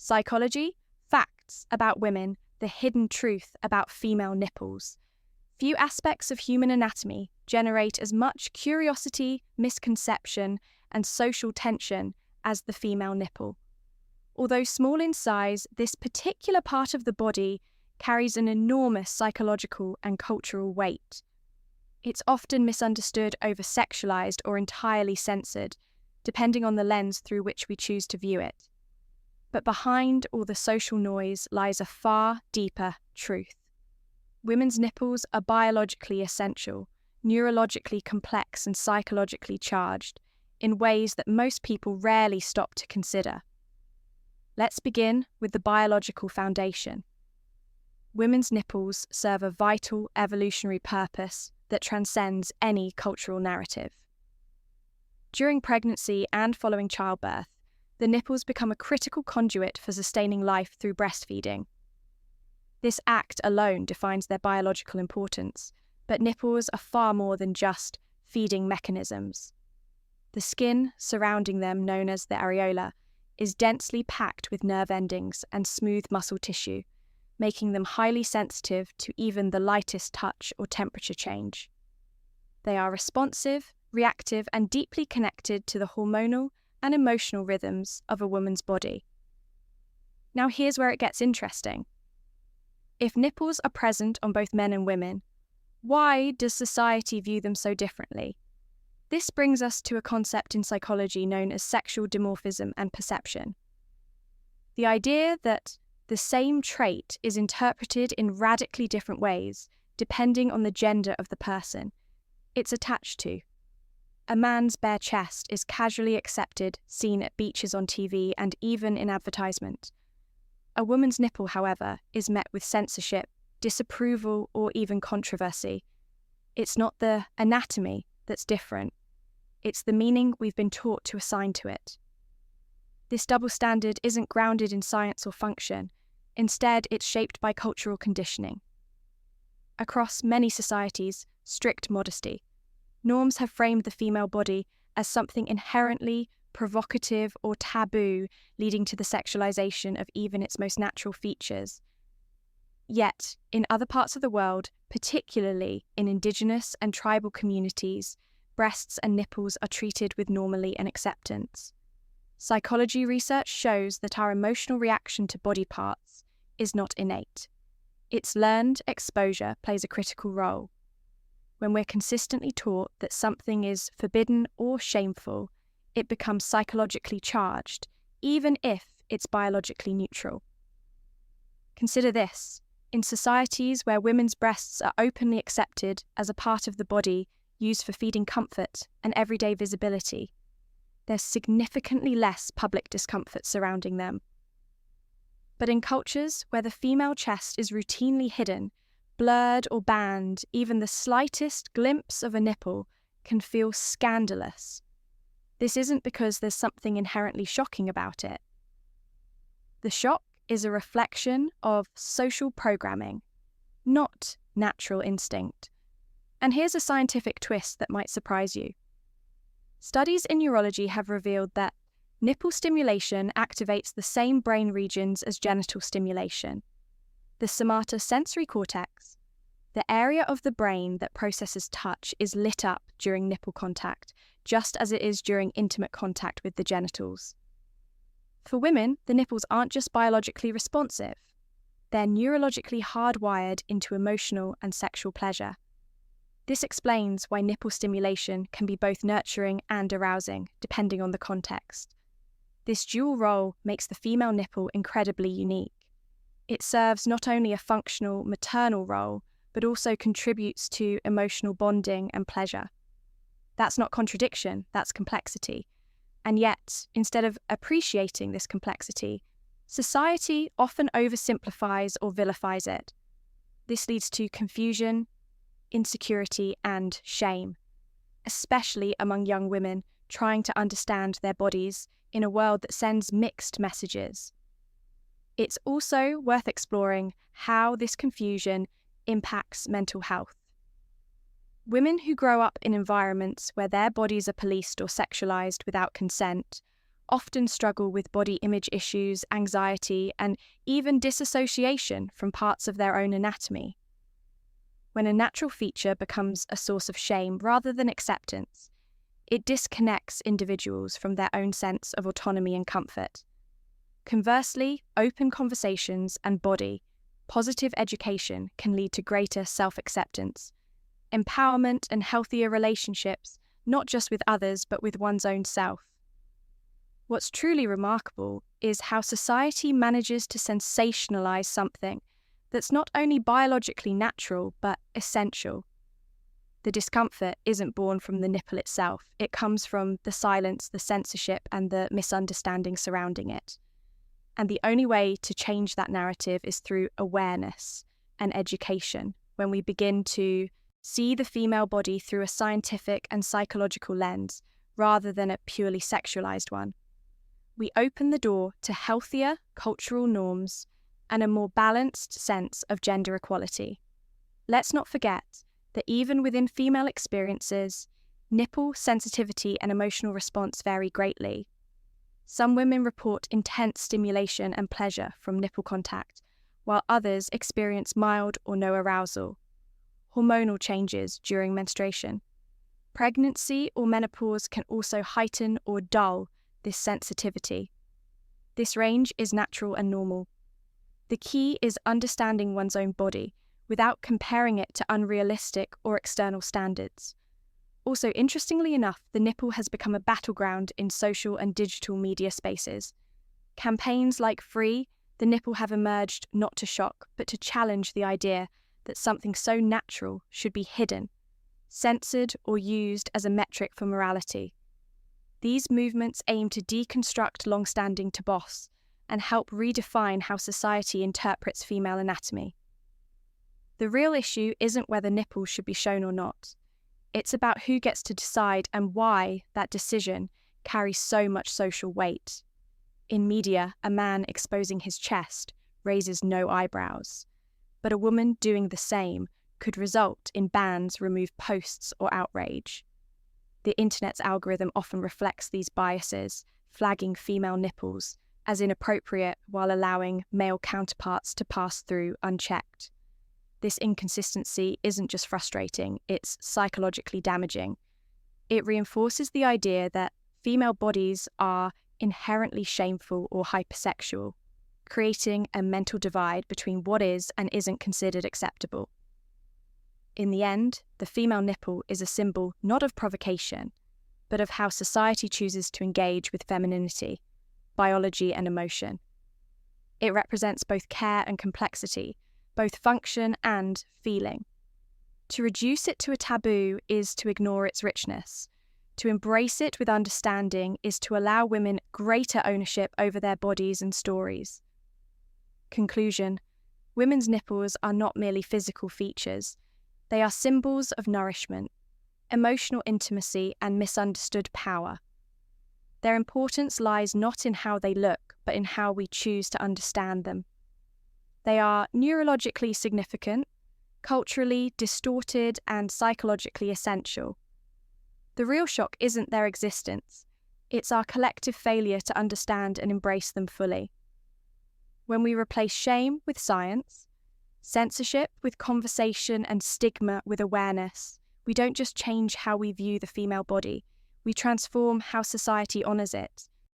Psychology, facts about women, the hidden truth about female nipples. Few aspects of human anatomy generate as much curiosity, misconception, and social tension as the female nipple. Although small in size, this particular part of the body carries an enormous psychological and cultural weight. It's often misunderstood, over-sexualized, or entirely censored, depending on the lens through which we choose to view it. But behind all the social noise lies a far deeper truth. Women's nipples are biologically essential, neurologically complex, and psychologically charged in ways that most people rarely stop to consider. Let's begin with the biological foundation. Women's nipples serve a vital evolutionary purpose that transcends any cultural narrative. During pregnancy and following childbirth, the nipples become a critical conduit for sustaining life through breastfeeding. This act alone defines their biological importance, but nipples are far more than just feeding mechanisms. The skin surrounding them, known as the areola, is densely packed with nerve endings and smooth muscle tissue, making them highly sensitive to even the lightest touch or temperature change. They are responsive, reactive, and deeply connected to the hormonal and emotional rhythms of a woman's body. Now here's where it gets interesting. If nipples are present on both men and women, why does society view them so differently? This brings us to a concept in psychology known as sexual dimorphism and perception. The idea that the same trait is interpreted in radically different ways depending on the gender of the person it's attached to. A man's bare chest is casually accepted, seen at beaches on TV and even in advertisement. A woman's nipple, however, is met with censorship, disapproval, or even controversy. It's not the anatomy that's different. It's the meaning we've been taught to assign to it. This double standard isn't grounded in science or function. Instead, it's shaped by cultural conditioning. Across many societies, strict modesty. Norms have framed the female body as something inherently provocative or taboo, leading to the sexualization of even its most natural features. Yet, in other parts of the world, particularly in indigenous and tribal communities, breasts and nipples are treated with normalcy and acceptance. Psychology research shows that our emotional reaction to body parts is not innate. Its learned exposure plays a critical role. When we're consistently taught that something is forbidden or shameful, it becomes psychologically charged, even if it's biologically neutral. Consider this. In societies where women's breasts are openly accepted as a part of the body used for feeding comfort and everyday visibility, there's significantly less public discomfort surrounding them. But in cultures where the female chest is routinely hidden, blurred or banned, even the slightest glimpse of a nipple can feel scandalous. This isn't because there's something inherently shocking about it. The shock is a reflection of social programming, not natural instinct. And here's a scientific twist that might surprise you. Studies in neurology have revealed that nipple stimulation activates the same brain regions as genital stimulation. The somatosensory cortex, the area of the brain that processes touch, is lit up during nipple contact, just as it is during intimate contact with the genitals. For women, the nipples aren't just biologically responsive. They're neurologically hardwired into emotional and sexual pleasure. This explains why nipple stimulation can be both nurturing and arousing, depending on the context. This dual role makes the female nipple incredibly unique. It serves not only a functional maternal role, but also contributes to emotional bonding and pleasure. That's not contradiction, that's complexity. And yet, instead of appreciating this complexity, society often oversimplifies or vilifies it. This leads to confusion, insecurity, and shame, especially among young women trying to understand their bodies in a world that sends mixed messages. It's also worth exploring how this confusion impacts mental health. Women who grow up in environments where their bodies are policed or sexualized without consent often struggle with body image issues, anxiety, and even disassociation from parts of their own anatomy. When a natural feature becomes a source of shame rather than acceptance, it disconnects individuals from their own sense of autonomy and comfort. Conversely, open conversations and positive education can lead to greater self-acceptance, empowerment, and healthier relationships, not just with others but with one's own self. What's truly remarkable is how society manages to sensationalize something that's not only biologically natural but essential. The discomfort isn't born from the nipple itself, it comes from the silence, the censorship, and the misunderstanding surrounding it. And the only way to change that narrative is through awareness and education, when we begin to see the female body through a scientific and psychological lens rather than a purely sexualized one. We open the door to healthier cultural norms and a more balanced sense of gender equality. Let's not forget that even within female experiences, nipple sensitivity and emotional response vary greatly. Some women report intense stimulation and pleasure from nipple contact, while others experience mild or no arousal. Hormonal changes during menstruation. Pregnancy or menopause can also heighten or dull this sensitivity. This range is natural and normal. The key is understanding one's own body without comparing it to unrealistic or external standards. Also, interestingly enough, the nipple has become a battleground in social and digital media spaces. Campaigns like Free the Nipple have emerged not to shock, but to challenge the idea that something so natural should be hidden, censored, or used as a metric for morality. These movements aim to deconstruct long-standing taboos and help redefine how society interprets female anatomy. The real issue isn't whether nipples should be shown or not. It's about who gets to decide and why that decision carries so much social weight. In media, a man exposing his chest raises no eyebrows, but a woman doing the same could result in bans, removed posts, or outrage. The internet's algorithm often reflects these biases, flagging female nipples as inappropriate while allowing male counterparts to pass through unchecked. This inconsistency isn't just frustrating, it's psychologically damaging. It reinforces the idea that female bodies are inherently shameful or hypersexual, creating a mental divide between what is and isn't considered acceptable. In the end, the female nipple is a symbol not of provocation, but of how society chooses to engage with femininity, biology, and emotion. It represents both care and complexity, both function and feeling. To reduce it to a taboo is to ignore its richness. To embrace it with understanding is to allow women greater ownership over their bodies and stories. Conclusion: women's nipples are not merely physical features. They are symbols of nourishment, emotional intimacy, and misunderstood power. Their importance lies not in how they look, but in how we choose to understand them. They are neurologically significant, culturally distorted, and psychologically essential. The real shock isn't their existence, it's our collective failure to understand and embrace them fully. When we replace shame with science, censorship with conversation, and stigma with awareness, we don't just change how we view the female body, we transform how society honours it.